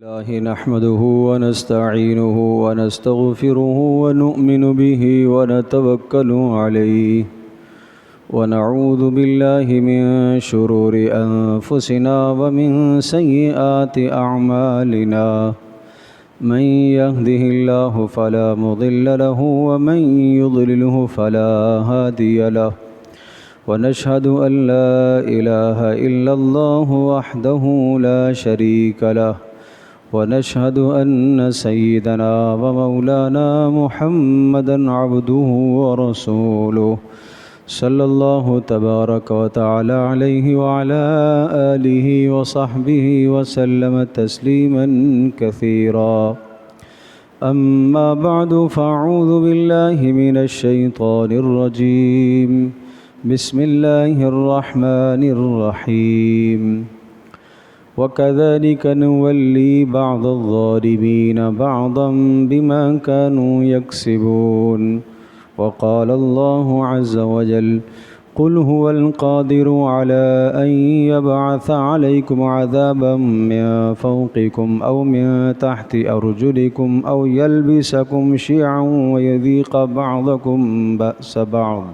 الله نحمده ونستعينه ونستغفره ونؤمن به ونتوكل عليه ونعوذ بالله من شرور أنفسنا ومن سيئات أعمالنا من يهده الله فلا مضل له ومن يضلله فلا هادي له ونشهد أن لا إله إلا الله وحده لا شريك له ونشهد أن سيدنا ومولانا محمدًا عبده ورسوله صلى الله تبارك وتعالى عليه وعلى آله وصحبه وسلم تسليمًا كثيرا أما بعد فأعوذ بالله من الشيطان الرجيم بسم الله الرحمن الرحيم وكذلك نولي بعض الظالمين بعضا بما كانوا يكسبون وقال الله عز وجل قل هو القادر على أن يبعث عليكم عذابا من فوقكم أو من تحت أرجلكم أو يلبسكم شيعا ويذيق بعضكم بأس بعض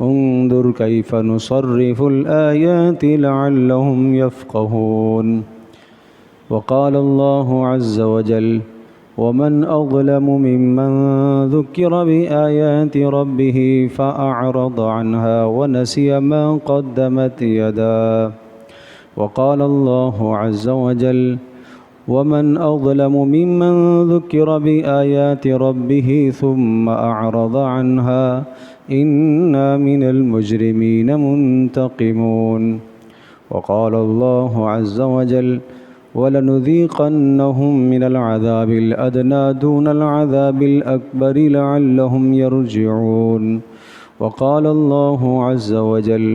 انظر كيف نصرف الآيات لعلهم يفقهون وقال الله عز وجل ومن أظلم ممن ذكر بآيات ربه فأعرض عنها ونسي ما قدمت يداه وقال الله عز وجل ومن أظلم ممن ذكر بآيات ربه ثم أعرض عنها إنا من المجرمين منتقمون وقال الله عز وجل ولنذيقنهم من العذاب الأدنى دون العذاب الأكبر لعلهم يرجعون وقال الله عز وجل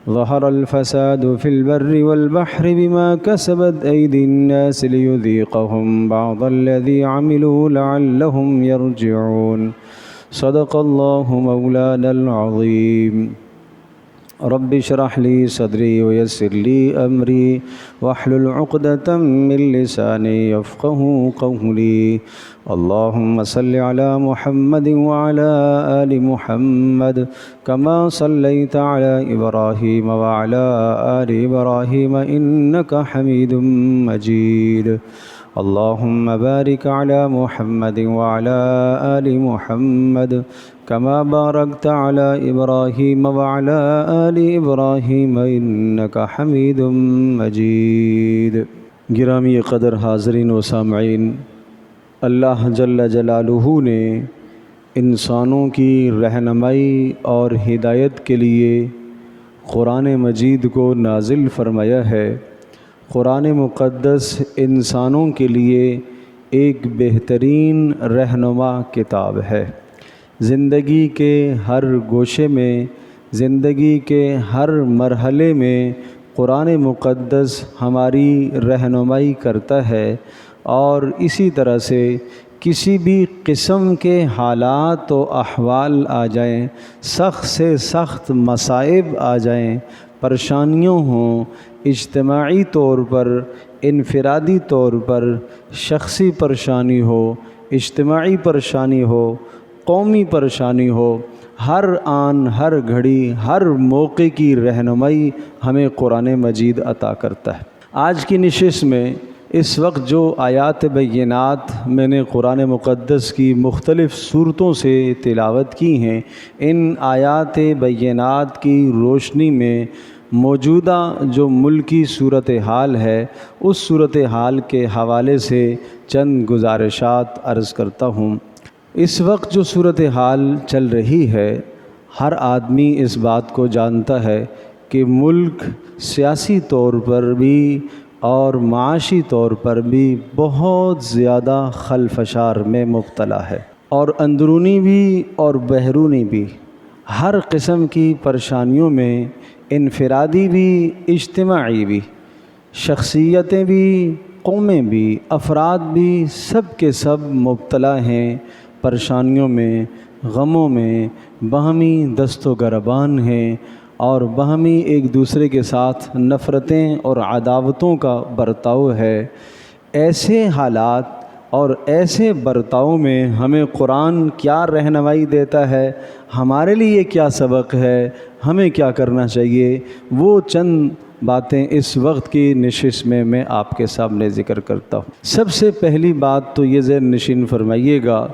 ظهر الفساد في البر والبحر بما كسبت أيدي الناس ليذيقهم بعض الذي عملوا لعلهم يرجعون صدق الله مولانا العظيم رب اشرح لي صدري ويسر لي أمري واحلل عقدة من لساني يفقهوا قولي اللهم صل على محمد وعلى آل محمد كما صليت على إبراهيم وعلى آل إبراهيم إنك حميد مجيد اللهم بارك على محمد وعلى آل محمد كما باركت على إبراهيم وعلى آل إبراهيم إنك حميد مجيد گرامی قدر حاضرین و سامعین، اللہ جل جلالہ نے انسانوں کی رہنمائی اور ہدایت کے لیے قرآن مجید کو نازل فرمایا ہے۔ قرآن مقدس انسانوں کے لیے ایک بہترین رہنما کتاب ہے۔ زندگی کے ہر گوشے میں، زندگی کے ہر مرحلے میں قرآن مقدس ہماری رہنمائی کرتا ہے، اور اسی طرح سے کسی بھی قسم کے حالات و احوال آ جائیں، سخت سے سخت مصائب آ جائیں، پریشانیوں ہوں، اجتماعی طور پر، انفرادی طور پر، شخصی پریشانی ہو، اجتماعی پریشانی ہو، قومی پریشانی ہو، ہر آن، ہر گھڑی، ہر موقع کی رہنمائی ہمیں قرآن مجید عطا کرتا ہے۔ آج کی نشست میں اس وقت جو آیات بینات میں نے قرآن مقدس کی مختلف صورتوں سے تلاوت کی ہیں، ان آیات بینات کی روشنی میں موجودہ جو ملکی صورتحال ہے، اس صورتحال کے حوالے سے چند گزارشات عرض کرتا ہوں۔ اس وقت جو صورتحال چل رہی ہے، ہر آدمی اس بات کو جانتا ہے کہ ملک سیاسی طور پر بھی اور معاشی طور پر بھی بہت زیادہ خلفشار میں مبتلا ہے، اور اندرونی بھی اور بیرونی بھی ہر قسم کی پریشانیوں میں، انفرادی بھی، اجتماعی بھی، شخصیتیں بھی، قومیں بھی، افراد بھی، سب کے سب مبتلا ہیں پریشانیوں میں، غموں میں، باہمی دست و گریبان ہیں، اور باہمی ایک دوسرے کے ساتھ نفرتیں اور عداوتوں کا برتاؤ ہے۔ ایسے حالات اور ایسے برتاؤ میں ہمیں قرآن کیا رہنمائی دیتا ہے، ہمارے لیے کیا سبق ہے، ہمیں کیا کرنا چاہیے، وہ چند باتیں اس وقت کی نشست میں آپ کے سامنے ذکر کرتا ہوں۔ سب سے پہلی بات تو یہ ذہن نشین فرمائیے گا،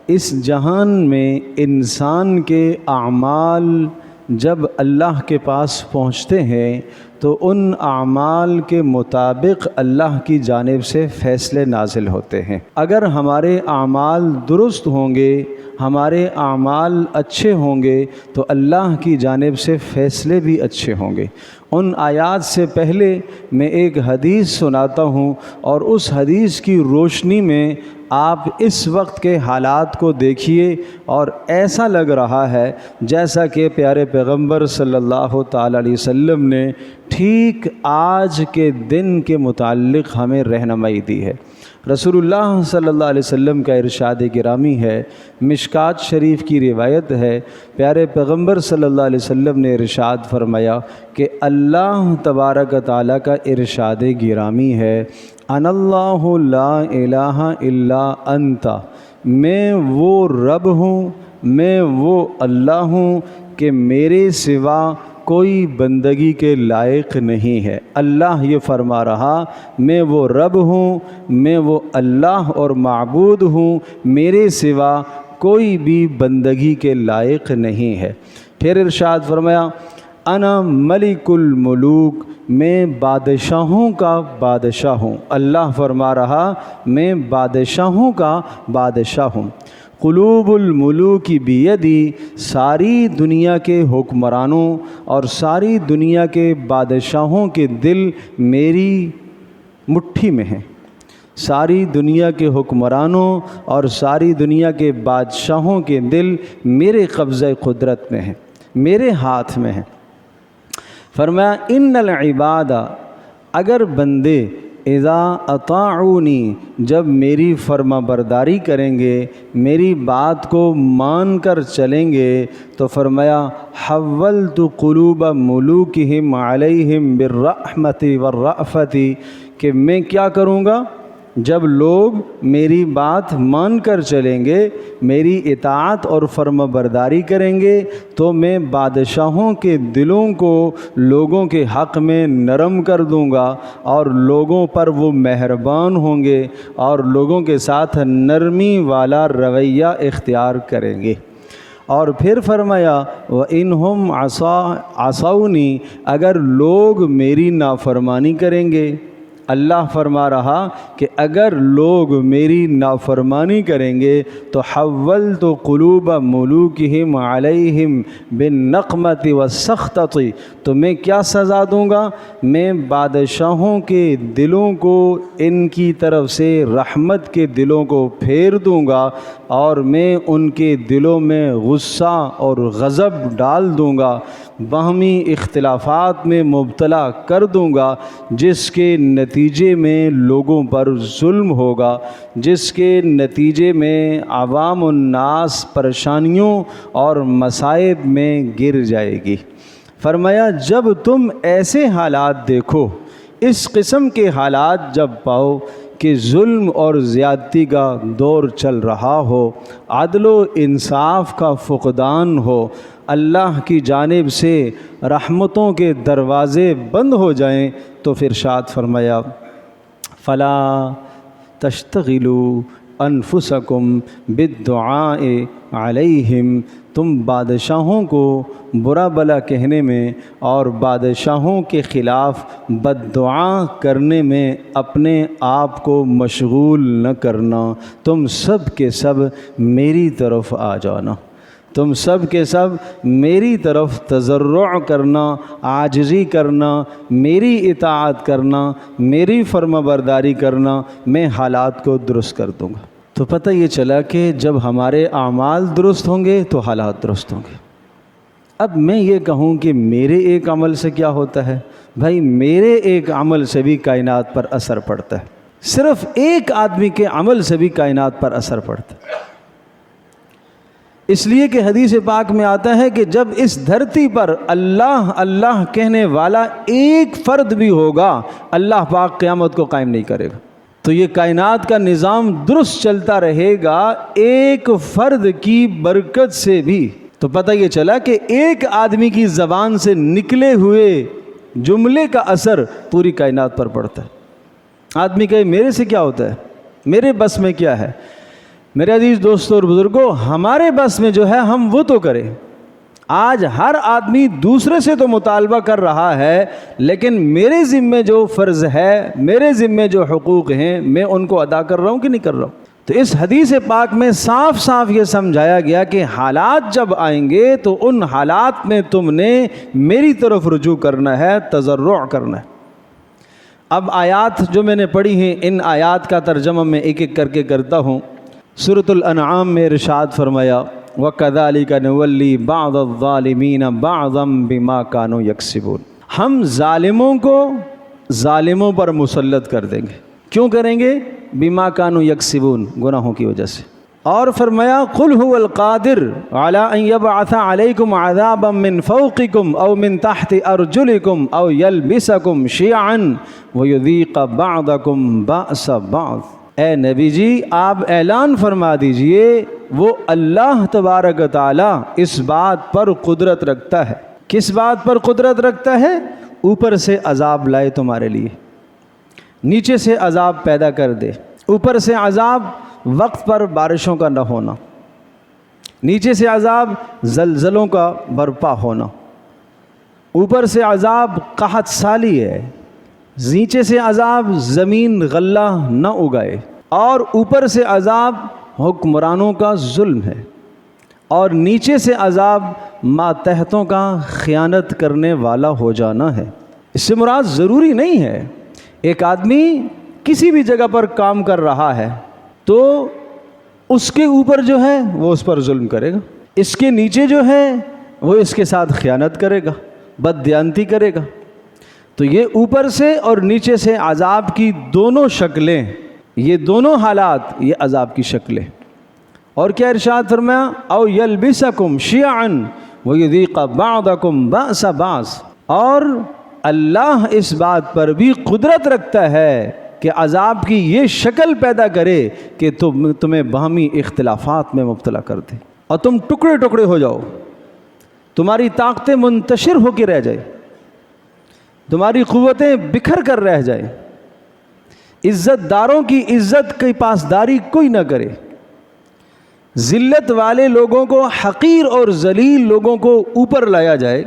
اس جہان میں انسان کے اعمال جب اللہ کے پاس پہنچتے ہیں تو ان اعمال کے مطابق اللہ کی جانب سے فیصلے نازل ہوتے ہیں۔ اگر ہمارے اعمال درست ہوں گے، ہمارے اعمال اچھے ہوں گے تو اللہ کی جانب سے فیصلے بھی اچھے ہوں گے۔ ان آیات سے پہلے میں ایک حدیث سناتا ہوں، اور اس حدیث کی روشنی میں آپ اس وقت کے حالات کو دیکھیے، اور ایسا لگ رہا ہے جیسا کہ پیارے پیغمبر صلی اللہ تعالیٰ علیہ وسلم نے ٹھیک آج کے دن کے متعلق ہمیں رہنمائی دی ہے۔ رسول اللہ صلی اللہ علیہ وسلم کا ارشاد گرامی ہے، مشکات شریف کی روایت ہے، پیارے پیغمبر صلی اللہ علیہ وسلم نے ارشاد فرمایا کہ اللہ تبارک تعالیٰ کا ارشاد گرامی ہے، انا اللہ لا الہ الا انت، میں وہ رب ہوں، میں وہ اللہ ہوں کہ میرے سوا کوئی بندگی کے لائق نہیں ہے۔ اللہ یہ فرما رہا، میں وہ رب ہوں، میں وہ اللہ اور معبود ہوں، میرے سوا کوئی بھی بندگی کے لائق نہیں ہے۔ پھر ارشاد فرمایا، انا ملک الملوک، میں بادشاہوں کا بادشاہ ہوں۔ اللہ فرما رہا، میں بادشاہوں کا بادشاہ ہوں۔ قلوب الملوک بیدی، ساری دنیا کے حکمرانوں اور ساری دنیا کے بادشاہوں کے دل میری مٹھی میں ہیں۔ ساری دنیا کے حکمرانوں اور ساری دنیا کے بادشاہوں کے دل میرے قبضہ قدرت میں ہیں، میرے ہاتھ میں ہیں۔ فرمایا، ان العباد، اگر بندے اذا اطاعونی، جب میری فرما برداری کریں گے، میری بات کو مان کر چلیں گے، تو فرمایا حولت قلوب ملوکہم علیہم بالرحمت والرأفت، کہ میں کیا کروں گا، جب لوگ میری بات مان کر چلیں گے، میری اطاعت اور فرما برداری کریں گے، تو میں بادشاہوں کے دلوں کو لوگوں کے حق میں نرم کر دوں گا، اور لوگوں پر وہ مہربان ہوں گے اور لوگوں کے ساتھ نرمی والا رویہ اختیار کریں گے۔ اور پھر فرمایا، وَإِنْهُمْ عَصَوْنِي، اگر لوگ میری نافرمانی کریں گے، اللہ فرما رہا کہ اگر لوگ میری نافرمانی کریں گے تو حولت قلوب ملوکہم علیہم بالنقمۃ والسخطۃ، تو میں کیا سزا دوں گا، میں بادشاہوں کے دلوں کو ان کی طرف سے رحمت کے دلوں کو پھیر دوں گا، اور میں ان کے دلوں میں غصہ اور غضب ڈال دوں گا، باہمی اختلافات میں مبتلا کر دوں گا، جس کے نتیجے میں لوگوں پر ظلم ہوگا، جس کے نتیجے میں عوام الناس پریشانیوں اور مصائب میں گر جائے گی۔ فرمایا، جب تم ایسے حالات دیکھو، اس قسم کے حالات جب پاؤ کہ ظلم اور زیادتی کا دور چل رہا ہو، عدل و انصاف کا فقدان ہو، اللہ کی جانب سے رحمتوں کے دروازے بند ہو جائیں، تو پھر ارشاد فرمایا، فلا تشتغلوا انفسکم بالدعاء علیہم، تم بادشاہوں کو برا بلا کہنے میں اور بادشاہوں کے خلاف بد دعا کرنے میں اپنے آپ کو مشغول نہ کرنا، تم سب کے سب میری طرف آ جانا، تم سب کے سب میری طرف تضرع کرنا، عاجزی کرنا، میری اطاعت کرنا، میری فرما برداری کرنا، میں حالات کو درست کر دوں گا۔ تو پتہ یہ چلا کہ جب ہمارے اعمال درست ہوں گے تو حالات درست ہوں گے۔ اب میں یہ کہوں کہ میرے ایک عمل سے کیا ہوتا ہے، بھائی میرے ایک عمل سے بھی کائنات پر اثر پڑتا ہے، صرف ایک آدمی کے عمل سے بھی کائنات پر اثر پڑتا ہے۔ اس لیے کہ حدیث پاک میں آتا ہے کہ جب اس دھرتی پر اللہ اللہ کہنے والا ایک فرد بھی ہوگا، اللہ پاک قیامت کو قائم نہیں کرے گا۔ تو یہ کائنات کا نظام درست چلتا رہے گا ایک فرد کی برکت سے بھی۔ تو پتہ یہ چلا کہ ایک آدمی کی زبان سے نکلے ہوئے جملے کا اثر پوری کائنات پر پڑتا ہے۔ آدمی کہے میرے سے کیا ہوتا ہے، میرے بس میں کیا ہے؟ میرے عزیز دوستوں اور بزرگوں، ہمارے بس میں جو ہے ہم وہ تو کریں۔ آج ہر آدمی دوسرے سے تو مطالبہ کر رہا ہے، لیکن میرے ذمے جو فرض ہے، میرے ذمے جو حقوق ہیں، میں ان کو ادا کر رہا ہوں کہ نہیں کر رہا ہوں؟ تو اس حدیث پاک میں صاف صاف یہ سمجھایا گیا کہ حالات جب آئیں گے تو ان حالات میں تم نے میری طرف رجوع کرنا ہے، تضرع کرنا ہے۔ اب آیات جو میں نے پڑھی ہیں، ان آیات کا ترجمہ میں ایک ایک کر کے کرتا ہوں۔ سورۃ الانعام میں ارشاد فرمایا وَكَذَلِكَ نُوَلِّي بَعْضَ الظَّالِمِينَ بَعْضًا بِمَا كَانُوا يَكْسِبُونَ، ہم ظالموں کو ظالموں پر مسلط کر دیں گے۔ کیوں کریں گے؟ بِمَا كَانُوا يَكْسِبُونَ، گناہوں کی وجہ سے۔ اور فرمایا قُلْ هُوَ الْقَادِرُ عَلَىٰ أَن يَبْعَثَ عَلَيْكُمْ عَذَابًا مِّن فَوْقِكُمْ أَوْ مِن تَحْتِ أَرْجُلِكُمْ أَوْ يَلْبِسَكُمْ شِيَعًا وَيُذِيقَ بَعْضَكُمْ بَأْسَ بَعْضٍ۔ اے نبی جی آپ اعلان فرما دیجئے وہ اللہ تبارک و تعالیٰ اس بات پر قدرت رکھتا ہے۔ کس بات پر قدرت رکھتا ہے؟ اوپر سے عذاب لائے تمہارے لیے، نیچے سے عذاب پیدا کر دے۔ اوپر سے عذاب وقت پر بارشوں کا نہ ہونا، نیچے سے عذاب زلزلوں کا برپا ہونا، اوپر سے عذاب قحط سالی ہے، نیچے سے عذاب زمین غلہ نہ اگائے، اور اوپر سے عذاب حکمرانوں کا ظلم ہے، اور نیچے سے عذاب ماتحتوں کا خیانت کرنے والا ہو جانا ہے۔ اس سے مراد ضروری نہیں ہے ایک آدمی کسی بھی جگہ پر کام کر رہا ہے تو اس کے اوپر جو ہے وہ اس پر ظلم کرے گا، اس کے نیچے جو ہے وہ اس کے ساتھ خیانت کرے گا، بددیانتی کرے گا۔ تو یہ اوپر سے اور نیچے سے عذاب کی دونوں شکلیں، یہ دونوں حالات یہ عذاب کی شکلیں۔ اور کیا ارشاد فرمایا او یلبسکم شیعا ویذیق بعضکم باس بعض، اور اللہ اس بات پر بھی قدرت رکھتا ہے کہ عذاب کی یہ شکل پیدا کرے کہ تمہیں باہمی اختلافات میں مبتلا کر دے اور تم ٹکڑے ٹکڑے ہو جاؤ، تمہاری طاقتیں منتشر ہو کے رہ جائے، تمہاری قوتیں بکھر کر رہ جائیں، عزت داروں کی عزت کی پاسداری کوئی نہ کرے، ذلت والے لوگوں کو حقیر اور ذلیل لوگوں کو اوپر لایا جائے،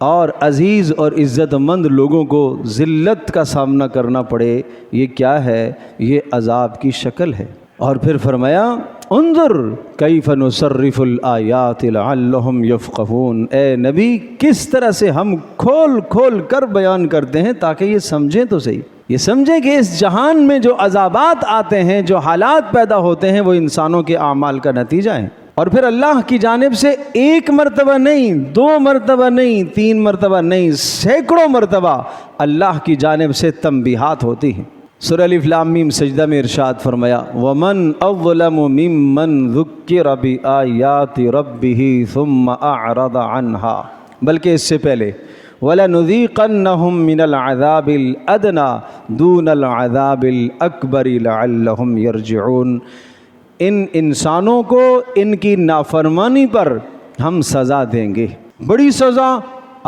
اور عزیز اور عزت مند لوگوں کو ذلت کا سامنا کرنا پڑے۔ یہ کیا ہے؟ یہ عذاب کی شکل ہے۔ اور پھر فرمایا انظر کیف نصرف الآیات لعلہم یفقہون، اے نبی کس طرح سے ہم کھول کھول کر بیان کرتے ہیں تاکہ یہ سمجھیں تو صحیح، یہ سمجھیں کہ اس جہان میں جو عذابات آتے ہیں، جو حالات پیدا ہوتے ہیں، وہ انسانوں کے اعمال کا نتیجہ ہیں۔ اور پھر اللہ کی جانب سے ایک مرتبہ نہیں، دو مرتبہ نہیں، تین مرتبہ نہیں، سینکڑوں مرتبہ اللہ کی جانب سے تنبیہات ہوتی ہیں۔ سورہ الف لام میم سجدہ میں ارشاد فرمایا وَمَنْ أَظْلَمُ مِمَّنْ ذُكِّرَ بِآيَاتِ رَبِّهِ ثُمَّ أَعْرَضَ عَنْهَا، بلکہ اس سے پہلے وَلَنُذِيقَنَّهُم مِّنَ الْعَذَابِ الْأَدْنَىٰ دُونَ الْعَذَابِ الْأَكْبَرِ لَعَلَّهُمْ يَرْجِعُونَ، ان انسانوں کو ان کی نافرمانی پر ہم سزا دیں گے، بڑی سزا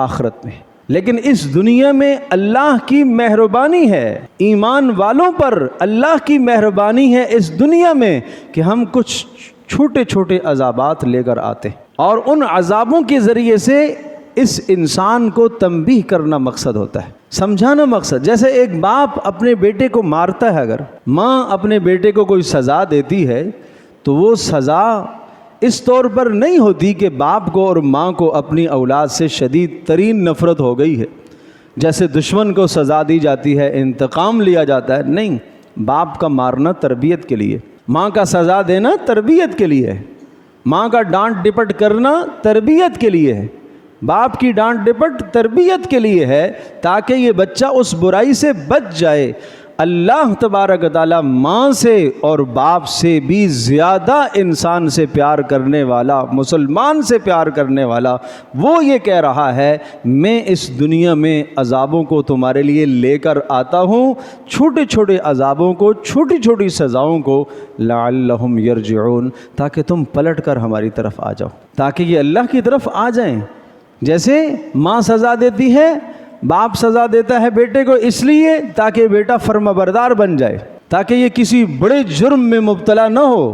آخرت میں، لیکن اس دنیا میں اللہ کی مہربانی ہے، ایمان والوں پر اللہ کی مہربانی ہے اس دنیا میں کہ ہم کچھ چھوٹے چھوٹے عذابات لے کر آتے، اور ان عذابوں کے ذریعے سے اس انسان کو تنبیہ کرنا مقصد ہوتا ہے، سمجھانا مقصد۔ جیسے ایک باپ اپنے بیٹے کو مارتا ہے، اگر ماں اپنے بیٹے کو کوئی سزا دیتی ہے تو وہ سزا اس طور پر نہیں ہوتی کہ باپ کو اور ماں کو اپنی اولاد سے شدید ترین نفرت ہو گئی ہے، جیسے دشمن کو سزا دی جاتی ہے، انتقام لیا جاتا ہے، نہیں، باپ کا مارنا تربیت کے لیے، ماں کا سزا دینا تربیت کے لیے ہے، ماں کا ڈانٹ ڈپٹ کرنا تربیت کے لیے ہے، باپ کی ڈانٹ ڈپٹ تربیت کے لیے ہے، تاکہ یہ بچہ اس برائی سے بچ جائے اللہ تبارک تعالیٰ ماں سے اور باپ سے بھی زیادہ انسان سے پیار کرنے والا، مسلمان سے پیار کرنے والا، وہ یہ کہہ رہا ہے میں اس دنیا میں عذابوں کو تمہارے لیے لے کر آتا ہوں، چھوٹے چھوٹے عذابوں کو، چھوٹی چھوٹی سزاؤں کو، لعلہم یرجعون، تاکہ تم پلٹ کر ہماری طرف آ جاؤ، تاکہ یہ اللہ کی طرف آ جائیں۔ جیسے ماں سزا دیتی ہے، باپ سزا دیتا ہے بیٹے کو اس لیے تاکہ بیٹا فرما بردار بن جائے، تاکہ یہ کسی بڑے جرم میں مبتلا نہ ہو،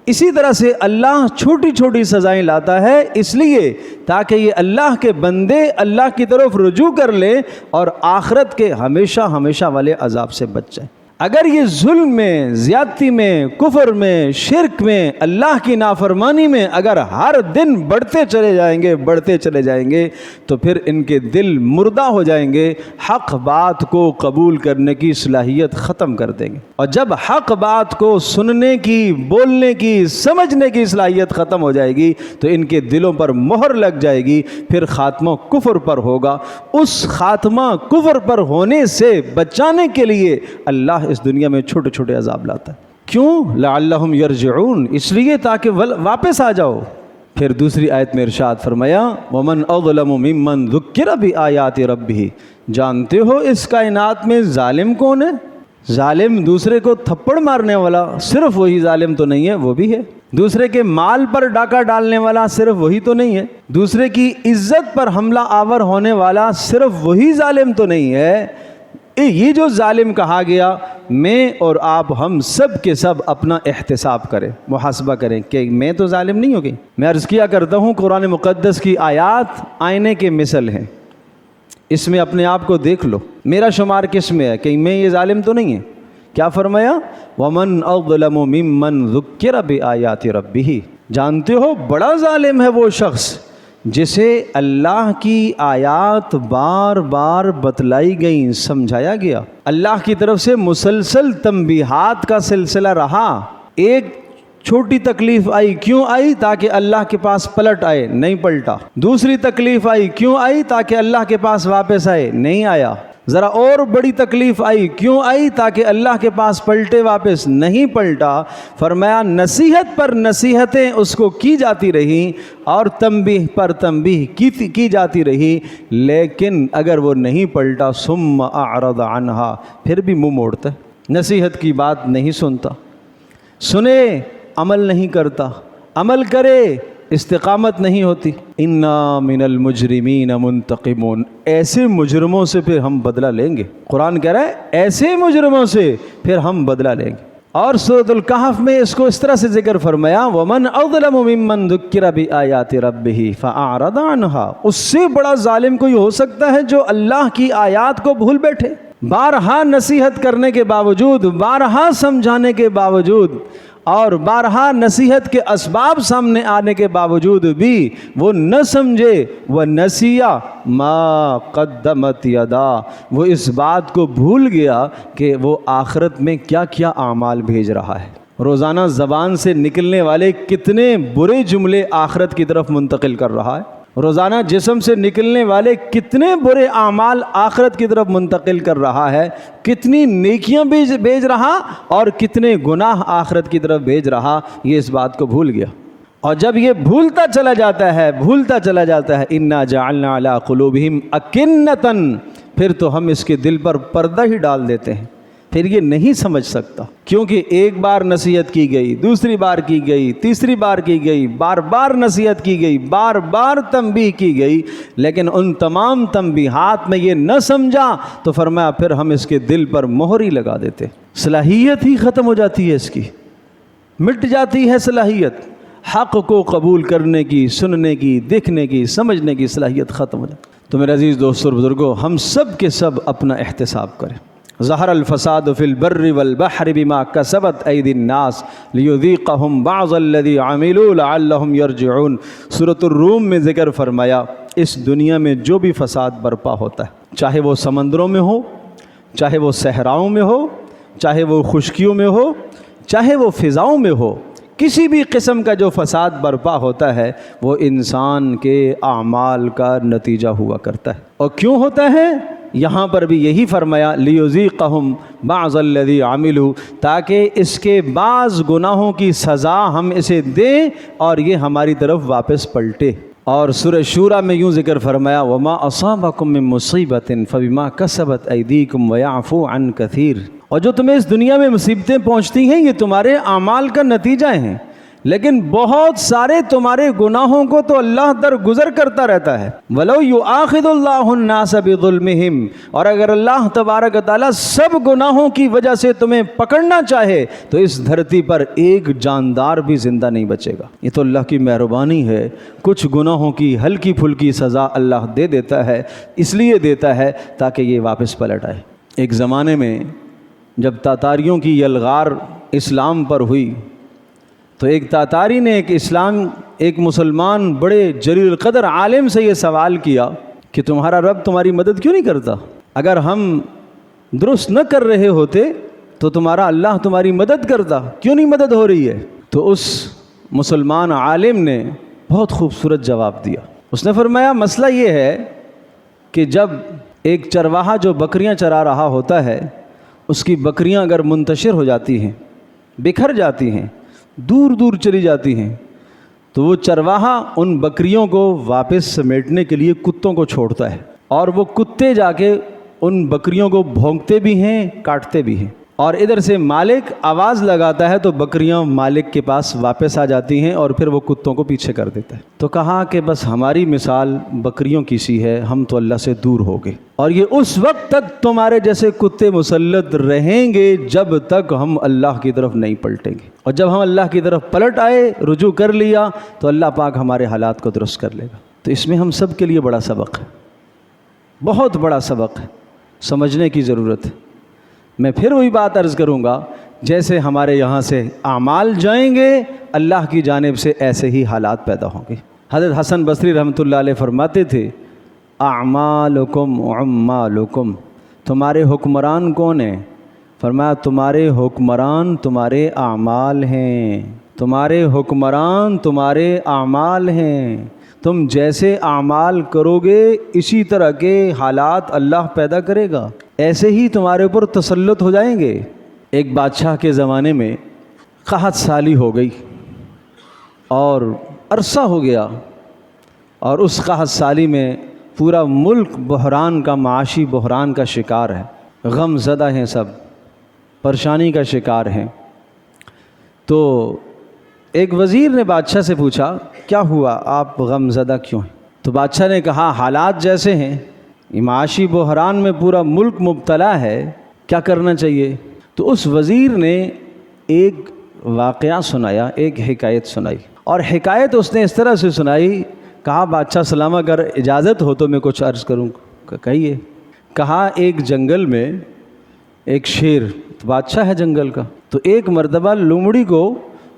اسی طرح سے اللہ چھوٹی چھوٹی سزائیں لاتا ہے اس لیے تاکہ یہ اللہ کے بندے اللہ کی طرف رجوع کر لیں اور آخرت کے ہمیشہ ہمیشہ والے عذاب سے بچ جائیں۔ اگر یہ ظلم میں، زیادتی میں، کفر میں، شرک میں، اللہ کی نافرمانی میں اگر ہر دن بڑھتے چلے جائیں گے تو پھر ان کے دل مردہ ہو جائیں گے، حق بات کو قبول کرنے کی صلاحیت ختم کر دیں گے، اور جب حق بات کو سننے کی، بولنے کی، سمجھنے کی صلاحیت ختم ہو جائے گی تو ان کے دلوں پر مہر لگ جائے گی، پھر خاتمہ کفر پر ہوگا۔ اس خاتمہ کفر پر ہونے سے بچانے کے لیے اللہ اس دنیا میں چھوٹے چھوٹے عذاب لاتا ہے۔ کیوں؟ لعلہم یرجعون، اس لیے تاکہ واپس آ جاؤ۔ پھر دوسری آیت میں ارشاد فرمایا ومن اظلم ممن ذکر بآیات ربہ، جانتے ہو اس کائنات میں ظالم کون ہے؟ ظالم دوسرے کو تھپڑ مارنے والا صرف وہی ظالم تو نہیں ہے، وہ بھی ہے۔ دوسرے کے مال پر ڈاکہ ڈالنے والا صرف وہی تو نہیں ہے۔ دوسرے کی عزت پر حملہ آور ہونے والا صرف وہی ظالم تو نہیں ہے۔ یہ جو ظالم کہا گیا، میں اور آپ ہم سب کے سب اپنا احتساب کریں، محاسبہ کریں کہ میں تو ظالم نہیں ہو گئی۔ میں عرض کیا کرتا ہوں قرآن مقدس کی آیات آئینے کے مثل ہیں، اس میں اپنے آپ کو دیکھ لو، میرا شمار کس میں ہے، کہ میں یہ ظالم تو نہیں ہے۔ کیا فرمایا؟ وَمَنْ أَظْلَمُ مِمَّنْ ذُكِّرَ بِآيَاتِ رَبِّهِ، جانتے ہو بڑا ظالم ہے وہ شخص جسے اللہ کی آیات بار بار بتلائی گئیں، سمجھایا گیا، اللہ کی طرف سے مسلسل تنبیہات کا سلسلہ رہا۔ ایک چھوٹی تکلیف آئی، کیوں آئی؟ تاکہ اللہ کے پاس پلٹ آئے، نہیں پلٹا۔ دوسری تکلیف آئی، کیوں آئی؟ تاکہ اللہ کے پاس واپس آئے، نہیں آیا۔ ذرا اور بڑی تکلیف آئی، کیوں آئی؟ تاکہ اللہ کے پاس پلٹے، واپس نہیں پلٹا۔ فرمایا نصیحت پر نصیحتیں اس کو کی جاتی رہیں اور تنبیہ پر تنبیہ کی جاتی رہی، لیکن اگر وہ نہیں پلٹا ثم اعرض عنہا، پھر بھی منہ موڑتا ہے، نصیحت کی بات نہیں سنتا، سنے عمل نہیں کرتا، عمل کرے استقامت نہیں ہوتی۔ انا من المجرمین منتقمون، ایسے مجرموں سے پھر ہم بدلہ لیں گے۔ قرآن کہہ رہا ہے ایسے مجرموں سے پھر ہم بدلہ لیں گے۔ اور سورۃ الکہف میں اس کو اس طرح سے ذکر فرمایا وَمَنْ أَظْلَمُ مِمَّنْ ذُكِّرَ بِآيَاتِ رَبِّهِ فَأَعْرَضَ عَنْهَا، اس سے بڑا ظالم کوئی ہو سکتا ہے جو اللہ کی آیات کو بھول بیٹھے، بارہا نصیحت کرنے کے باوجود، بارہا سمجھانے کے باوجود اور بارہا نصیحت کے اسباب سامنے آنے کے باوجود بھی وہ نہ سمجھے، وہ نسیا ما قدمت یدا، وہ اس بات کو بھول گیا کہ وہ آخرت میں کیا کیا اعمال بھیج رہا ہے۔ روزانہ زبان سے نکلنے والے کتنے برے جملے آخرت کی طرف منتقل کر رہا ہے، روزانہ جسم سے نکلنے والے کتنے برے اعمال آخرت کی طرف منتقل کر رہا ہے، کتنی نیکیاں بھیج رہا اور کتنے گناہ آخرت کی طرف بھیج رہا، یہ اس بات کو بھول گیا۔ اور جب یہ بھولتا چلا جاتا ہے انا جعلنا علی قلوبہم اکنۃ، پھر تو ہم اس کے دل پر پردہ ہی ڈال دیتے ہیں، پھر یہ نہیں سمجھ سکتا، کیونکہ ایک بار نصیحت کی گئی، دوسری بار کی گئی، تیسری بار کی گئی، بار بار نصیحت کی گئی، بار بار تنبیہ کی گئی، لیکن ان تمام تنبیہات میں یہ نہ سمجھا تو فرمایا پھر ہم اس کے دل پر مہر ہی لگا دیتے، صلاحیت ہی ختم ہو جاتی ہے، اس کی مٹ جاتی ہے صلاحیت، حق کو قبول کرنے کی، سننے کی، دیکھنے کی، سمجھنے کی صلاحیت ختم ہو جاتی۔ تو میرے عزیز دوستو اور بزرگوں، ہم سب کے سب اپنا احتساب کریں۔ ظہر الفساد فی البر والبحر بما کسبت ایدی الناس لیذیقہم بعض الذی عملوا لعلہم یرجعون۔ سورۃ الروم میں ذکر فرمایا اس دنیا میں جو بھی فساد برپا ہوتا ہے، چاہے وہ سمندروں میں ہو، چاہے وہ صحراؤں میں ہو، چاہے وہ خشکیوں میں ہو، چاہے وہ فضاؤں میں ہو، کسی بھی قسم کا جو فساد برپا ہوتا ہے وہ انسان کے اعمال کا نتیجہ ہوا کرتا ہے۔ اور کیوں ہوتا ہے؟ یہاں پر بھی یہی فرمایا لیذیقہم بعض الذی عملوا، تاکہ اس کے بعض گناہوں کی سزا ہم اسے دیں اور یہ ہماری طرف واپس پلٹے۔ اور سورہ شورى میں یوں ذکر فرمایا وما اصابکم من مصیبۃ فبما کسبت ایدیکم ویعفو عن کثیر، اور جو تمہیں اس دنیا میں مصیبتیں پہنچتی ہیں یہ تمہارے اعمال کا نتیجہ ہیں، لیکن بہت سارے تمہارے گناہوں کو تو اللہ درگزر کرتا رہتا ہے۔ وَلَوْ يُؤَاخِذُ اللَّهُ النَّاسَ بِظُلْمِهِمْ، اور اگر اللہ تبارک و تعالیٰ سب گناہوں کی وجہ سے تمہیں پکڑنا چاہے تو اس دھرتی پر ایک جاندار بھی زندہ نہیں بچے گا۔ یہ تو اللہ کی مہربانی ہے، کچھ گناہوں کی ہلکی پھلکی سزا اللہ دے دیتا ہے، اس لیے دیتا ہے تاکہ یہ واپس پلٹ آئے۔ ایک زمانے میں جب تاتاریوں کی یلغار اسلام پر ہوئی تو ایک تاتاری نے ایک مسلمان بڑے جلیل القدر عالم سے یہ سوال کیا کہ تمہارا رب تمہاری مدد کیوں نہیں کرتا؟ اگر ہم درست نہ کر رہے ہوتے تو تمہارا اللہ تمہاری مدد کرتا، کیوں نہیں مدد ہو رہی ہے؟ تو اس مسلمان عالم نے بہت خوبصورت جواب دیا۔ اس نے فرمایا مسئلہ یہ ہے کہ جب ایک چرواہا جو بکریاں چرا رہا ہوتا ہے، اس کی بکریاں اگر منتشر ہو جاتی ہیں، بکھر جاتی ہیں، دور دور چلی جاتی ہیں، تو وہ چرواہا ان بکریوں کو واپس سمیٹنے کے لیے کتوں کو چھوڑتا ہے، اور وہ کتے جا کے ان بکریوں کو بھونکتے بھی ہیں، کاٹتے بھی ہیں، اور ادھر سے مالک آواز لگاتا ہے تو بکریاں مالک کے پاس واپس آ جاتی ہیں اور پھر وہ کتوں کو پیچھے کر دیتا ہے۔ تو کہا کہ بس ہماری مثال بکریوں کی سی ہے، ہم تو اللہ سے دور ہو گئے، اور یہ اس وقت تک تمہارے جیسے کتے مسلط رہیں گے جب تک ہم اللہ کی طرف نہیں پلٹیں گے، اور جب ہم اللہ کی طرف پلٹ آئے، رجوع کر لیا، تو اللہ پاک ہمارے حالات کو درست کر لے گا۔ تو اس میں ہم سب کے لیے بڑا سبق ہے، بہت بڑا سبق ہے، سمجھنے کی ضرورت ہے۔ میں پھر وہی بات عرض کروں گا، جیسے ہمارے یہاں سے اعمال جائیں گے اللہ کی جانب سے ایسے ہی حالات پیدا ہوں گے۔ حضرت حسن بصری رحمۃ اللہ علیہ فرماتے تھے اعمالکم عمالکم، تمہارے حکمران کون ہیں؟ فرمایا تمہارے حکمران تمہارے اعمال ہیں، تمہارے حکمران تمہارے اعمال ہیں، تم جیسے اعمال کرو گے اسی طرح کے حالات اللہ پیدا کرے گا، ایسے ہی تمہارے اوپر تسلط ہو جائیں گے۔ ایک بادشاہ کے زمانے میں قحط سالی ہو گئی اور عرصہ ہو گیا، اور اس قحط سالی میں پورا ملک بحران کا، معاشی بحران کا شکار ہے، غم زدہ ہیں، سب پریشانی کا شکار ہیں۔ تو ایک وزیر نے بادشاہ سے پوچھا کیا ہوا، آپ غم زدہ کیوں ہیں؟ تو بادشاہ نے کہا حالات جیسے ہیں، معاشی بحران میں پورا ملک مبتلا ہے، کیا کرنا چاہیے؟ تو اس وزیر نے ایک واقعہ سنایا، ایک حکایت سنائی، اور حکایت اس نے اس طرح سے سنائی، کہا بادشاہ سلام اگر اجازت ہو تو میں کچھ عرض کروں، کہیے۔ کہا ایک جنگل میں ایک شیر، بادشاہ ہے جنگل کا، تو ایک مرتبہ لومڑی کو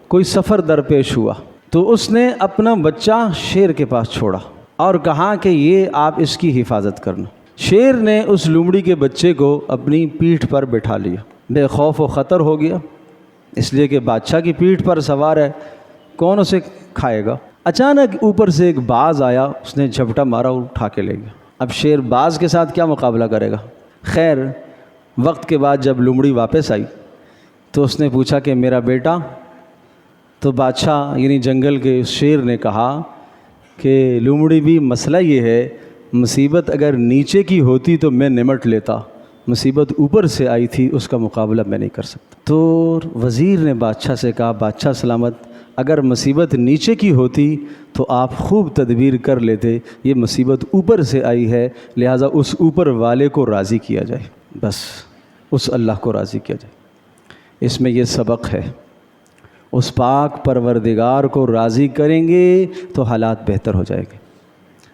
کوئی سفر درپیش ہوا، تو اس نے اپنا بچہ شیر کے پاس چھوڑا اور کہا کہ یہ آپ اس کی حفاظت کرنا۔ شیر نے اس لومڑی کے بچے کو اپنی پیٹھ پر بٹھا لیا، بے خوف و خطر ہو گیا، اس لیے کہ بادشاہ کی پیٹھ پر سوار ہے، کون اسے کھائے گا؟ اچانک اوپر سے ایک باز آیا، اس نے جھپٹا مارا اور اٹھا کے لے گیا۔ اب شیر باز کے ساتھ کیا مقابلہ کرے گا؟ خیر وقت کے بعد جب لومڑی واپس آئی تو اس نے پوچھا کہ میرا بیٹا؟ تو بادشاہ یعنی جنگل کے شیر نے کہا کہ لومڑی بھی مسئلہ یہ ہے، مصیبت اگر نیچے کی ہوتی تو میں نمٹ لیتا، مصیبت اوپر سے آئی تھی، اس کا مقابلہ میں نہیں کر سکتا۔ تو وزیر نے بادشاہ سے کہا بادشاہ سلامت، اگر مصیبت نیچے کی ہوتی تو آپ خوب تدبیر کر لیتے، یہ مصیبت اوپر سے آئی ہے، لہٰذا اس اوپر والے کو راضی کیا جائے، بس اس اللہ کو راضی کیا جائے۔ اس میں یہ سبق ہے، اس پاک پروردگار کو راضی کریں گے تو حالات بہتر ہو جائیں گے۔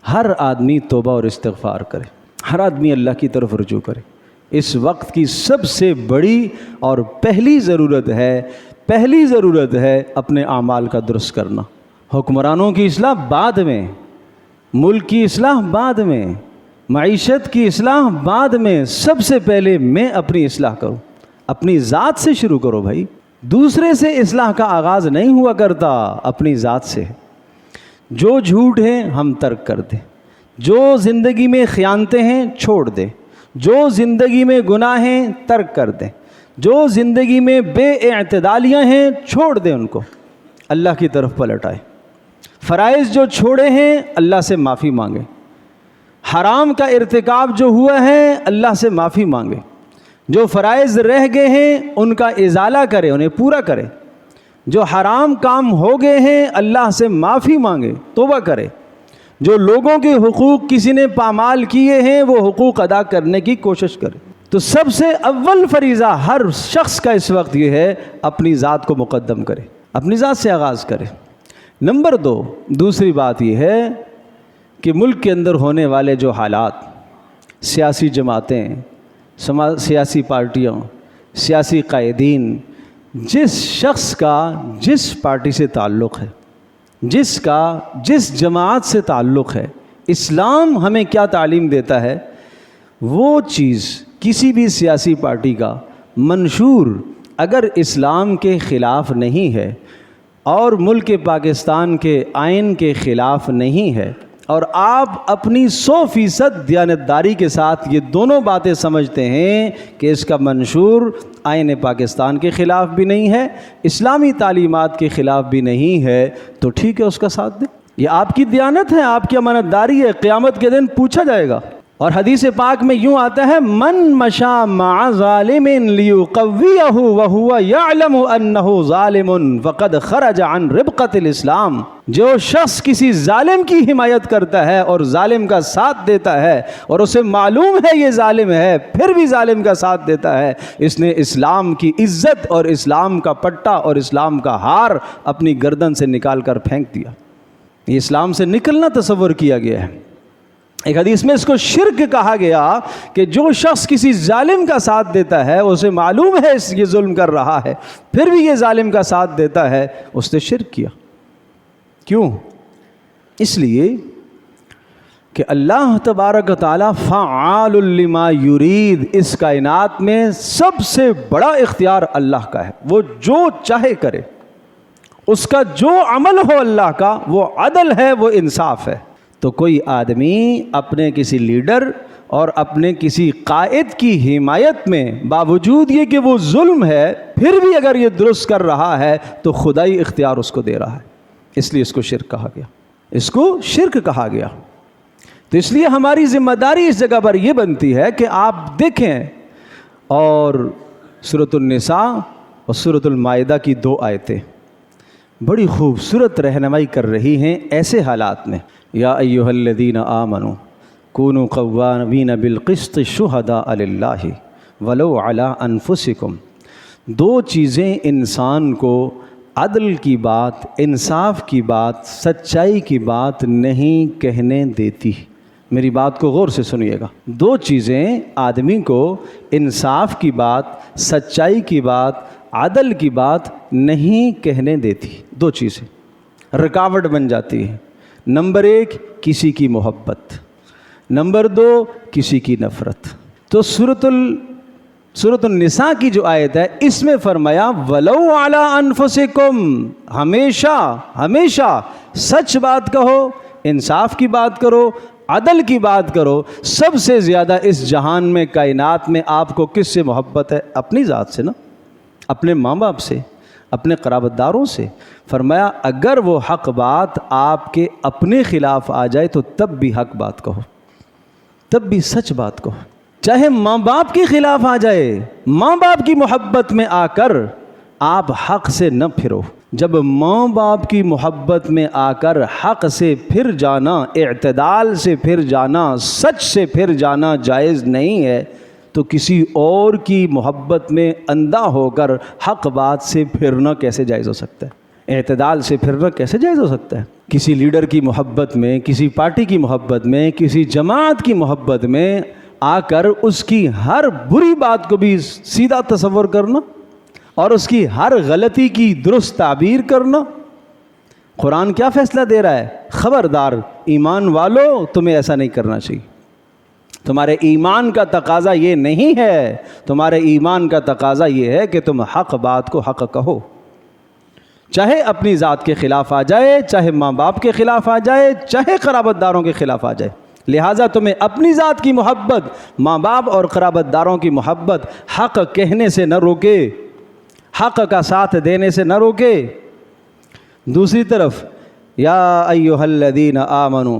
ہر آدمی توبہ اور استغفار کرے، ہر آدمی اللہ کی طرف رجوع کرے۔ اس وقت کی سب سے بڑی اور پہلی ضرورت ہے اپنے اعمال کا درست کرنا۔ حکمرانوں کی اصلاح بعد میں، ملک کی اصلاح بعد میں، معیشت کی اصلاح بعد میں، سب سے پہلے میں اپنی اصلاح کروں۔ اپنی ذات سے شروع کرو بھائی، دوسرے سے اصلاح کا آغاز نہیں ہوا کرتا، اپنی ذات سے۔ جو جھوٹ ہیں ہم ترک کر دیں، جو زندگی میں خیانتیں ہیں چھوڑ دیں، جو زندگی میں گناہیں ترک کر دیں، جو زندگی میں بے اعتدالیاں ہیں چھوڑ دیں، ان کو اللہ کی طرف پلٹ آئے، فرائض جو چھوڑے ہیں اللہ سے معافی مانگیں، حرام کا ارتکاب جو ہوا ہے اللہ سے معافی مانگیں، جو فرائض رہ گئے ہیں ان کا ازالہ کرے، انہیں پورا کرے، جو حرام کام ہو گئے ہیں اللہ سے معافی مانگے، توبہ کرے، جو لوگوں کے حقوق کسی نے پامال کیے ہیں وہ حقوق ادا کرنے کی کوشش کرے۔ تو سب سے اول فریضہ ہر شخص کا اس وقت یہ ہے اپنی ذات کو مقدم کرے، اپنی ذات سے آغاز کرے۔ نمبر 2، دوسری بات یہ ہے کہ ملک کے اندر ہونے والے جو حالات، سیاسی جماعتیں، سیاسی پارٹیاں، سیاسی قائدین، جس شخص کا جس پارٹی سے تعلق ہے، جس کا جس جماعت سے تعلق ہے، اسلام ہمیں کیا تعلیم دیتا ہے، وہ چیز کسی بھی سیاسی پارٹی کا منشور اگر اسلام کے خلاف نہیں ہے اور ملک پاکستان کے آئین کے خلاف نہیں ہے، اور آپ اپنی 100% دیانتداری کے ساتھ یہ دونوں باتیں سمجھتے ہیں کہ اس کا منشور آئین پاکستان کے خلاف بھی نہیں ہے، اسلامی تعلیمات کے خلاف بھی نہیں ہے، تو ٹھیک ہے، اس کا ساتھ دیں۔ یہ آپ کی دیانت ہے، آپ کی امانتداری ہے، قیامت کے دن پوچھا جائے گا۔ اور حدیث پاک میں یوں آتا ہے، من مشى مع ظالم ليقويه وهو يعلم انه ظالم فقد خرج عن ربقة الاسلام۔ جو شخص کسی ظالم کی حمایت کرتا ہے اور ظالم کا ساتھ دیتا ہے اور اسے معلوم ہے یہ ظالم ہے، پھر بھی ظالم کا ساتھ دیتا ہے، اس نے اسلام کی عزت اور اسلام کا پٹا اور اسلام کا ہار اپنی گردن سے نکال کر پھینک دیا۔ یہ اسلام سے نکلنا تصور کیا گیا ہے۔ ایک حدیث میں اس کو شرک کہا گیا کہ جو شخص کسی ظالم کا ساتھ دیتا ہے، اسے معلوم ہے یہ ظلم کر رہا ہے، پھر بھی یہ ظالم کا ساتھ دیتا ہے، اس نے شرک کیا۔ کیوں؟ اس لیے کہ اللہ تبارک و تعالی فعال لما یرید، اس کائنات میں سب سے بڑا اختیار اللہ کا ہے، وہ جو چاہے کرے، اس کا جو عمل ہو اللہ کا وہ عدل ہے، وہ انصاف ہے۔ تو کوئی آدمی اپنے کسی لیڈر اور اپنے کسی قائد کی حمایت میں باوجود یہ کہ وہ ظلم ہے پھر بھی اگر یہ درست کر رہا ہے تو خدائی اختیار اس کو دے رہا ہے، اس لیے اس کو شرک کہا گیا، اس کو شرک کہا گیا۔ تو اس لیے ہماری ذمہ داری اس جگہ پر یہ بنتی ہے کہ آپ دیکھیں، اور سورۃ النساء اور سورۃ المائدہ کی 2 آیتیں بڑی خوبصورت رہنمائی کر رہی ہیں ایسے حالات میں۔ یا ایھا الذین آمنوا کونوا قوامین بالقسط شہداء للہ ولو علی انفسکم۔ 2 چیزیں انسان کو عدل کی بات، انصاف کی بات، سچائی کی بات نہیں کہنے دیتی۔ میری بات کو غور سے سنیے گا۔ 2 چیزیں آدمی کو انصاف کی بات، سچائی کی بات، عدل کی بات نہیں کہنے دیتی۔ 2 چیزیں رکاوٹ بن جاتی ہیں۔ نمبر 1 کسی کی محبت، نمبر 2 کسی کی نفرت۔ تو سورۃ النساء کی جو آیت ہے اس میں فرمایا ولو علی انفسکم، ہمیشہ سچ بات کہو، انصاف کی بات کرو، عدل کی بات کرو۔ سب سے زیادہ اس جہان میں، کائنات میں آپ کو کس سے محبت ہے؟ اپنی ذات سے نا، اپنے ماں باپ سے، اپنے قرابت داروں سے۔ فرمایا اگر وہ حق بات آپ کے اپنے خلاف آ جائے تو تب بھی حق بات کہو، تب بھی سچ بات کہو، چاہے ماں باپ کے خلاف آ جائے، ماں باپ کی محبت میں آ کر آپ حق سے نہ پھرو۔ جب ماں باپ کی محبت میں آ کر حق سے پھر جانا، اعتدال سے پھر جانا، سچ سے پھر جانا جائز نہیں ہے، تو کسی اور کی محبت میں اندھا ہو کر حق بات سے پھرنا کیسے جائز ہو سکتا ہے؟ اعتدال سے پھرنا کیسے جائز ہو سکتا ہے؟ کسی لیڈر کی محبت میں، کسی پارٹی کی محبت میں، کسی جماعت کی محبت میں آ کر اس کی ہر بری بات کو بھی سیدھا تصور کرنا اور اس کی ہر غلطی کی درست تعبیر کرنا۔ قرآن کیا فیصلہ دے رہا ہے؟ خبردار ایمان والو، تمہیں ایسا نہیں کرنا چاہیے۔ تمہارے ایمان کا تقاضا یہ نہیں ہے، تمہارے ایمان کا تقاضا یہ ہے کہ تم حق بات کو حق کہو، چاہے اپنی ذات کے خلاف آ جائے، چاہے ماں باپ کے خلاف آ جائے، چاہے قرابت داروں کے خلاف آ جائے۔ لہٰذا تمہیں اپنی ذات کی محبت، ماں باپ اور قرابت داروں کی محبت حق کہنے سے نہ روکے، حق کا ساتھ دینے سے نہ روکے۔ دوسری طرف یا ایھا الذین آمنوا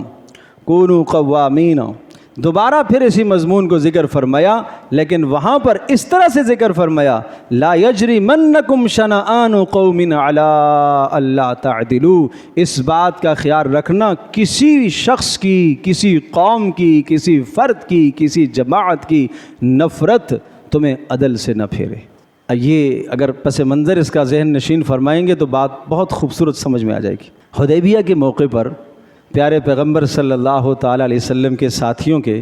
کونوا قوامین، دوبارہ پھر اسی مضمون کو ذکر فرمایا، لیکن وہاں پر اس طرح سے ذکر فرمایا لا یجرمنکم شنآن قوم علی الا تعدلوا، اس بات کا خیال رکھنا کسی شخص کی، کسی قوم کی، کسی فرد کی، کسی جماعت کی نفرت تمہیں عدل سے نہ پھیرے۔ یہ اگر پس منظر اس کا ذہن نشین فرمائیں گے تو بات بہت خوبصورت سمجھ میں آ جائے گی۔ حدیبیہ کے موقع پر پیارے پیغمبر صلی اللہ تعالیٰ علیہ وسلم کے ساتھیوں کے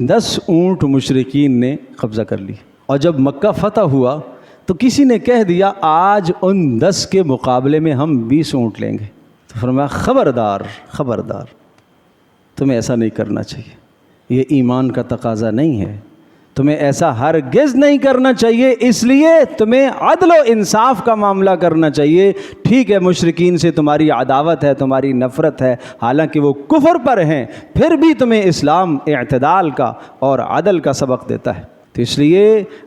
10 اونٹ مشرکین نے قبضہ کر لی، اور جب مکہ فتح ہوا تو کسی نے کہہ دیا آج ان 10 کے مقابلے میں ہم 20 اونٹ لیں گے، تو فرمایا خبردار خبردار، تمہیں ایسا نہیں کرنا چاہیے، یہ ایمان کا تقاضا نہیں ہے، تمہیں ایسا ہرگز نہیں کرنا چاہیے، اس لیے تمہیں عدل و انصاف کا معاملہ کرنا چاہیے۔ ٹھیک ہے مشرکین سے تمہاری عداوت ہے، تمہاری نفرت ہے، حالانکہ وہ کفر پر ہیں، پھر بھی تمہیں اسلام اعتدال کا اور عدل کا سبق دیتا ہے، تو اس لیے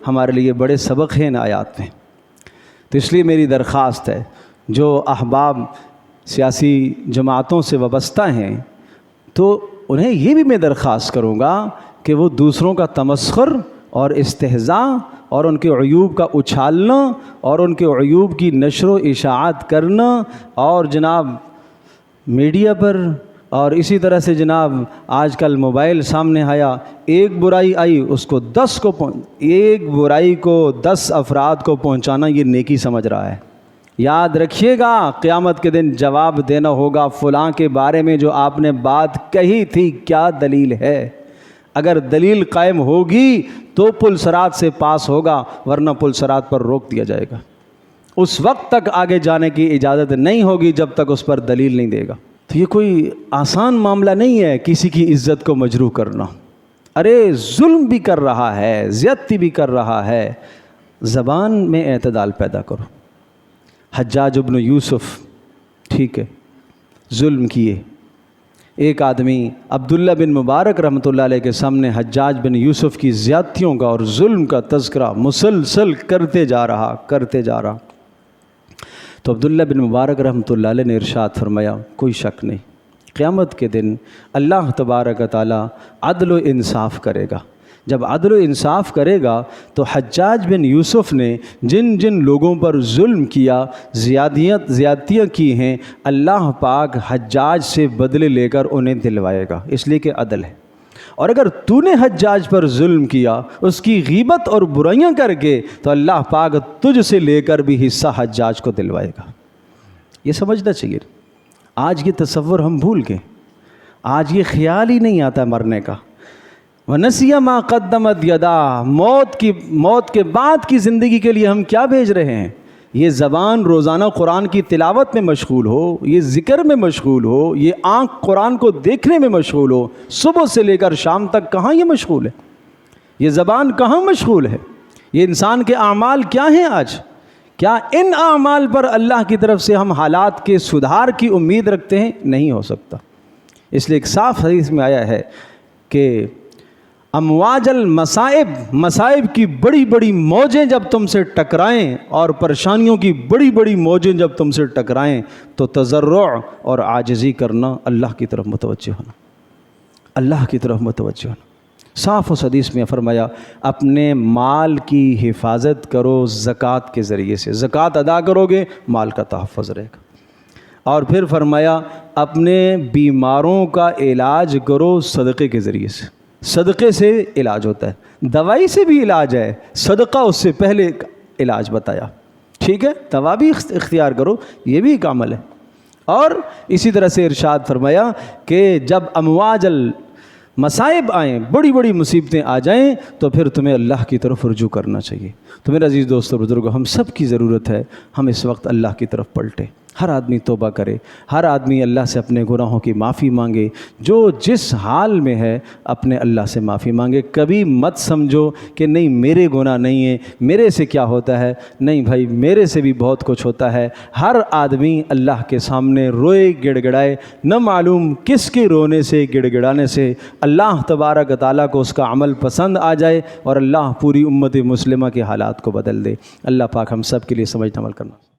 ہمارے لیے بڑے سبق ہیں ان آیات میں۔ تو اس لیے میری درخواست ہے جو احباب سیاسی جماعتوں سے وابستہ ہیں تو انہیں یہ بھی میں درخواست کروں گا کہ وہ دوسروں کا تمسخر اور استہزاء اور ان کے عیوب کا اچھالنا اور ان کے عیوب کی نشر و اشاعت کرنا، اور جناب میڈیا پر اور اسی طرح سے جناب آج کل موبائل سامنے آیا، ایک برائی آئی اس کو 10 ایک برائی کو 10 افراد کو پہنچانا یہ نیکی سمجھ رہا ہے۔ یاد رکھیے گا قیامت کے دن جواب دینا ہوگا فلاں کے بارے میں جو آپ نے بات کہی تھی کیا دلیل ہے، اگر دلیل قائم ہوگی تو پل صراط سے پاس ہوگا، ورنہ پل صراط پر روک دیا جائے گا، اس وقت تک آگے جانے کی اجازت نہیں ہوگی جب تک اس پر دلیل نہیں دے گا۔ تو یہ کوئی آسان معاملہ نہیں ہے کسی کی عزت کو مجروح کرنا، ارے ظلم بھی کر رہا ہے، زیادتی بھی کر رہا ہے، زبان میں اعتدال پیدا کرو۔ حجاج ابن یوسف ٹھیک ہے ظلم کیے، ایک آدمی عبداللہ بن مبارک رحمۃ اللہ علیہ کے سامنے حجاج بن یوسف کی زیادتیوں کا اور ظلم کا تذکرہ مسلسل کرتے جا رہا تو عبداللہ بن مبارک رحمۃ اللہ علیہ نے ارشاد فرمایا کوئی شک نہیں قیامت کے دن اللہ تبارک و تعالیٰ عدل و انصاف کرے گا، جب عدل و انصاف کرے گا تو حجاج بن یوسف نے جن جن لوگوں پر ظلم کیا، زیادتیاں کی ہیں، اللہ پاک حجاج سے بدلے لے کر انہیں دلوائے گا، اس لیے کہ عدل ہے۔ اور اگر تو نے حجاج پر ظلم کیا، اس کی غیبت اور برائیاں کر کے، تو اللہ پاک تجھ سے لے کر بھی حصہ حجاج کو دلوائے گا۔ یہ سمجھنا چاہیے۔ آج یہ تصور ہم بھول گئے، آج یہ خیال ہی نہیں آتا مرنے کا۔ وَنَسِيَ مَا قَدَّمَتْ يَدَاهُ، موت کے بعد کی زندگی کے لیے ہم کیا بھیج رہے ہیں؟ یہ زبان روزانہ قرآن کی تلاوت میں مشغول ہو، یہ ذکر میں مشغول ہو، یہ آنکھ قرآن کو دیکھنے میں مشغول ہو، صبح سے لے کر شام تک کہاں یہ مشغول ہے؟ یہ زبان کہاں مشغول ہے؟ یہ انسان کے اعمال کیا ہیں آج؟ کیا ان اعمال پر اللہ کی طرف سے ہم حالات کے سدھار کی امید رکھتے ہیں؟ نہیں ہو سکتا۔ اس لیے ایک صاف حدیث میں آیا ہے کہ امواج المصائب، مصائب کی بڑی بڑی موجیں جب تم سے ٹکرائیں اور پریشانیوں کی بڑی بڑی موجیں جب تم سے ٹکرائیں تو تضرع اور عاجزی کرنا، اللہ کی طرف متوجہ ہونا، اللہ کی طرف متوجہ ہونا۔ صاف اس حدیث میں فرمایا اپنے مال کی حفاظت کرو زکوٰۃ کے ذریعے سے، زکوٰۃ ادا کرو گے مال کا تحفظ رہے گا۔ اور پھر فرمایا اپنے بیماروں کا علاج کرو صدقے کے ذریعے سے، صدقے سے علاج ہوتا ہے، دوائی سے بھی علاج ہے، صدقہ اس سے پہلے علاج بتایا، ٹھیک ہے، دوا بھی اختیار کرو، یہ بھی ایک عمل ہے۔ اور اسی طرح سے ارشاد فرمایا کہ جب امواج المصائب آئیں، بڑی بڑی مصیبتیں آ جائیں تو پھر تمہیں اللہ کی طرف رجوع کرنا چاہیے۔ تو میرے عزیز دوستو بزرگو، ہم سب کی ضرورت ہے ہم اس وقت اللہ کی طرف پلٹیں، ہر آدمی توبہ کرے، ہر آدمی اللہ سے اپنے گناہوں کی معافی مانگے، جو جس حال میں ہے اپنے اللہ سے معافی مانگے۔ کبھی مت سمجھو کہ نہیں میرے گناہ نہیں ہیں، میرے سے کیا ہوتا ہے، نہیں بھائی میرے سے بھی بہت کچھ ہوتا ہے۔ ہر آدمی اللہ کے سامنے روئے گڑ گڑائے، نہ معلوم کس کے رونے سے گڑ گڑانے سے اللہ تبارک و تعالیٰ کو اس کا عمل پسند آ جائے اور اللہ پوری امت مسلمہ کے حالات کو بدل دے۔ اللہ پاک ہم سب کے لیے سمجھنا عمل کرنا